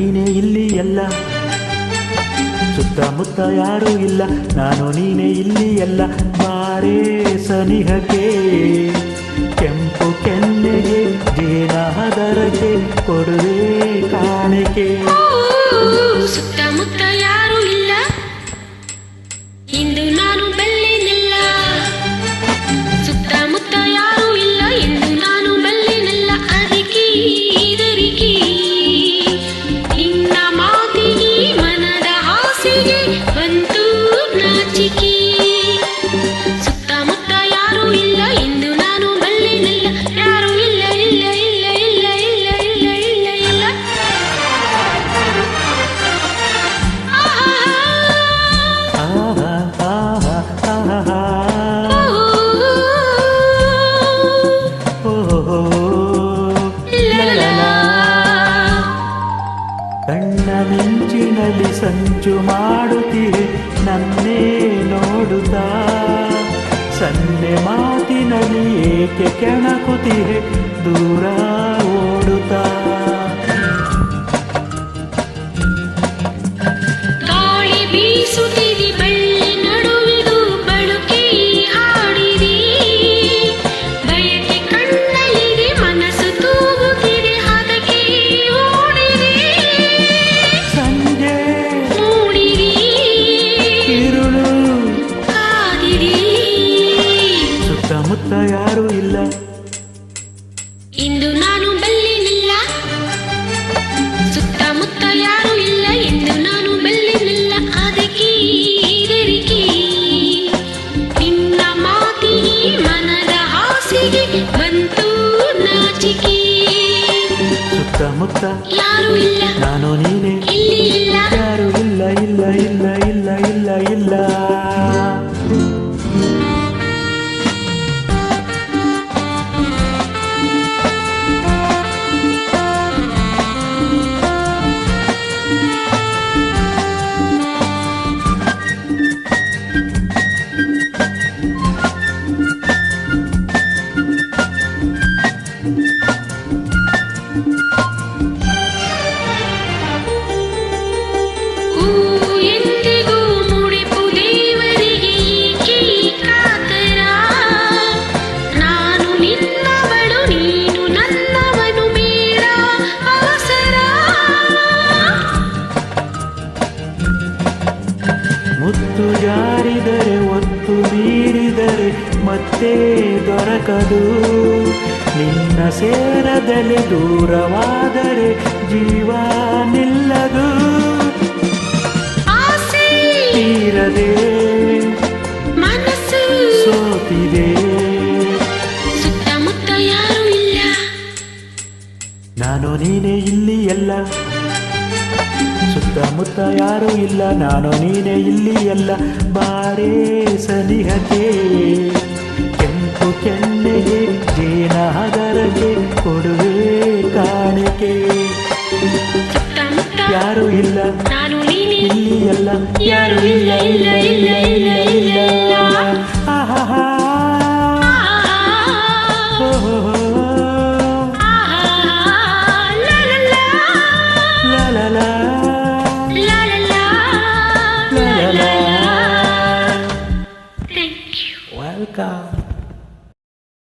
ನೀನೇ ಇಲ್ಲಿ ಎಲ್ಲ, ಸುತ್ತಮುತ್ತ ಯಾರೂ ಇಲ್ಲ, ನಾನು ನೀನೇ ಇಲ್ಲಿ ಎಲ್ಲ. ಬಾರೇ ಸನಿಹಕ್ಕೆ ಕೆಂಪು ಕೆನ್ನೆಗೆ ಜೇನಹದರಕ್ಕೆ ಕೊಡುವೆ ಕಾಣಿಕೆ. ಸುತ್ತಮುತ್ತ ಯಾರೂ ಇಲ್ಲ, ಇಂದು ನಾನು ಬಲ್ಲೆನಲ್ಲ. ಸುತ್ತಮುತ್ತ ಯಾರೂ ಇಲ್ಲ, ಇಂದು ನಾನು ಬಲ್ಲೆನಲ್ಲ. ಅದಕ್ಕೆ ಇದರಿಗೆ ನಿನ್ನ ಮಾತಿಗೆ ಮನದ ಹಾಸಿಗೆ ಬಂತು ನಾಚಿಕೆ. ಸುತ್ತಮುತ್ತ ಯಾರೂ ಇಲ್ಲ, ಇಂದು ನಾನು ಬಲ್ಲೆನಲ್ಲ. ಯಾರೂ ಇಲ್ಲ ಇಲ್ಲ ಇಲ್ಲ ಇಲ್ಲ ಇಲ್ಲ ಇಲ್ಲ ಇಲ್ಲ ಇಲ್ಲ. ಕಣ್ಣ ಮಿಂಚಿನಲ್ಲಿ ಸಂಚು ಮಾಡುತ್ತೀರಿ ನನ್ನೇ ನೋಡುತ್ತಾ, ಸನ್ನೆ ಮಾತಿನಲ್ಲಿ ಏಕೆ ಕೆಣಕುತ್ತೀರಿ ದೂರ ಓಡುತ್ತಾ. ಗಾಳಿ ಬೀಸುತ್ತಿದೆ ಬಳ್ಳಿ ನಡುವಿದು ಬಳುಕಿ ಹಾಡಿದೆ. ಬಯಕೆ ಕಣ್ಣಲ್ಲಿದೆ ಮನಸ್ಸು ತೂಗುತ್ತಿದೆ ಅದಕ್ಕೆ ಓಡಿದೆ. ಸಂಜೆ ಮೂಡಿದೆ ഇരുಳು ಕಾದಿದೆ. ಸುತ್ತಮುತ್ತ ಯಾರೂ ಇಲ್ಲ, ಇಂದು ನಾನು ಬಲ್ಲೆನಲ್ಲ. ಸುತ್ತಮುತ್ತ ಯಾರೂ ಇಲ್ಲ, ಇಂದು ನಾನು ಬಲ್ಲೆನಲ್ಲ. ಅದಕ್ಕೆ ಇದರಿಗೆ ನಿನ್ನ ಮಾತಿಗೆ ಮನದ ಹಾಸಿಗೆ ಬಂತು ನಾಚಿಕೆ. ಸುತ್ತಮುತ್ತ ಯಾರೂ ಇಲ್ಲ, ನಾನು ನೀನೇ ಇಲ್ಲಿ ಇಲ್ಲ. ಯಾರು ಇಲ್ಲ ಇಲ್ಲ ಇಲ್ಲ ಇಲ್ಲ ಇಲ್ಲ ಇಲ್ಲ. ಹೂ ಎಂದಿಗೂ ಮುಡಿಪು ದೇವರಿಗೆ ಏಕೆ ಕಾತರ. ನಾನು ನಿನ್ನವಳು ನೀನು ನನ್ನವನು ಬೇಡ ಅವಸರ. ಮುತ್ತು ಜಾರಿದರೆ ಒತ್ತು ಮೀರಿದರೆ ಮತ್ತೆ ದೊರಕದು. ನಿನ್ನ ಸೇರದಲ್ಲಿ ದೂರವಾದರೆ ಜೀವ ನಿಲ್ಲದು. ಆಸೆ ತೀರದೆ ಮನಸ್ಸು ಸೋತಿದೆ. ಸುತ್ತಮುತ್ತ ಯಾರೂ ಇಲ್ಲ, ನಾನು ನೀನೇ ಇಲ್ಲಿ ಎಲ್ಲ, ಸುತ್ತಮುತ್ತ ಯಾರೂ ಇಲ್ಲ, ನಾನು ನೀನೇ ಇಲ್ಲಿ ಎಲ್ಲ. ಬಾರೇ ಸನಿಹಕ್ಕೆ ಕೆಂಪು ಕೆನ್ನೆಗೆ ಜೇನಹದರಕ್ಕೆ ಕೊಡುವೆ ಕಾಣಿಕೆ. ಸುತ್ತಮುತ್ತ ಯಾರೂ ಇಲ್ಲ, ನಾನು ನೀನೇ ಇಲ್ಲಿ ಎಲ್ಲ, ಯಾರೂ ಇಲ್ಲ ಇಲ್ಲ ಇಲ್ಲ ಇಲ್ಲ ಇಲ್ಲ. ಆಹಾ Welcome.